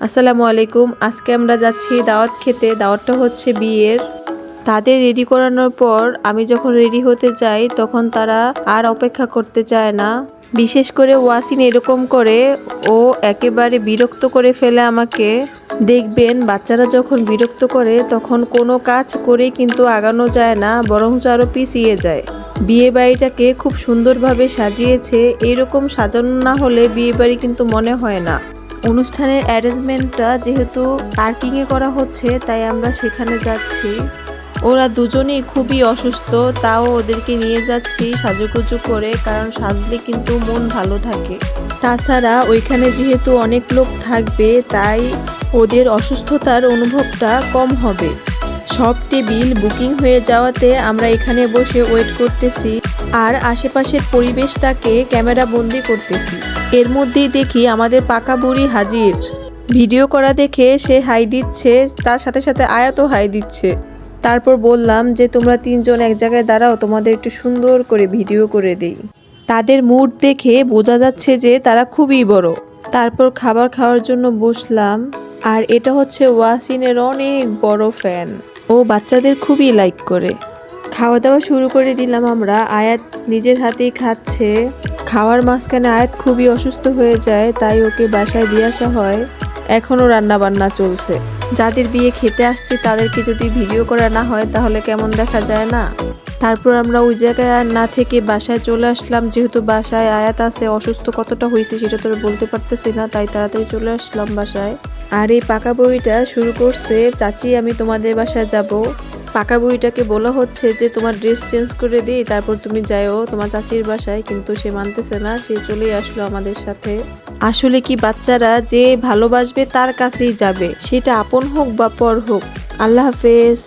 আসসালামু আলাইকুম। আজকে আমরা যাচ্ছি দাওয়াত খেতে। দাওয়াতটা হচ্ছে বিয়ের। তাদের রেডি করানোর পর আমি যখন রেডি হতে যাই তখন তারা আর অপেক্ষা করতে চায় না। বিশেষ করে ওয়াসিন এরকম করে, ও একেবারে বিরক্ত করে ফেলে আমাকে। দেখবেন বাচ্চারা যখন বিরক্ত করে তখন কোনো কাজ করেই কিন্তু আগানো যায় না, বরঞ্চ আরও পিছিয়ে যায়। বিয়ে বাড়িটাকে খুব সুন্দরভাবে সাজিয়েছে। এরকম সাজানো না হলে বিয়ে বাড়ি কিন্তু মনে হয় না। অনুষ্ঠানের অ্যারেঞ্জমেন্টটা যেহেতু পার্কিংয়ে করা হচ্ছে, তাই আমরা সেখানে যাচ্ছি। ওরা দুজনেই খুবই অসুস্থ, তাও ওদেরকে নিয়ে যাচ্ছি সাজুগুজু করে, কারণ সাজলে কিন্তু মন ভালো থাকে। তাছাড়া ওইখানে যেহেতু অনেক লোক থাকবে, তাই ওদের অসুস্থতার অনুভবটা কম হবে। সব টেবিল বুকিং হয়ে যাওয়াতে আমরা এখানে বসে ওয়েট করতেছি আর আশেপাশের পরিবেশটাকে ক্যামেরা বন্দি করতেছি। এর মধ্যেই দেখি আমাদের পাকা বুড়ি হাজির। ভিডিও করা দেখে সে হাই দিচ্ছে, তার সাথে সাথে আয়াতও হাই দিচ্ছে। তারপর বললাম যে তোমরা তিনজন এক জায়গায় দাঁড়াও, তোমাদের একটু সুন্দর করে ভিডিও করে দেই। তাদের মুড দেখে বোঝা যাচ্ছে যে তারা খুবই বড়। তারপর খাবার খাওয়ার জন্য বসলাম। আর এটা হচ্ছে ওয়াসিনের অনেক বড় ফ্যান, ও বাচ্চাদের খুবই লাইক করে। খাওয়া দাওয়া শুরু করে দিলাম আমরা। আয়াত নিজের হাতেই খাচ্ছে। খাওয়ার মাঝখানে আয়াত খুবই অসুস্থ হয়ে যায়, তাই ওকে বাসায় দিয়ে আসা হয়। এখনও রান্না বান্না চলছে। যাদের বিয়ে খেতে আসছে তাদেরকে যদি ভিডিও করা না হয় তাহলে কেমন দেখা যায় না। তারপর আমরা ওই জায়গায় আর না থেকে বাসায় চলে আসলাম, যেহেতু বাসায় আয়াত আছে। অসুস্থ কতটা হয়েছে সেটা তো বলতে পারতেছি না, তাই তাড়াতাড়ি চলে আসলাম বাসায়। আর এই পাকা বইটা শুরু করছে, চাচি আমি তোমাদের বাসায় যাব। পাকা বইটাকে বলা হচ্ছে যে তোমার ড্রেস চেঞ্জ করে দিই, তারপর তুমি যাও তোমার চাচির বাসায়, কিন্তু সে মানতেছে না, সে চলেই আসলো আমাদের সাথে। আসলে কি, বাচ্চারা যে ভালোবাসবে তার কাছেই যাবে, সেটা আপন হোক বা পর হোক। আল্লাহ হাফেজ।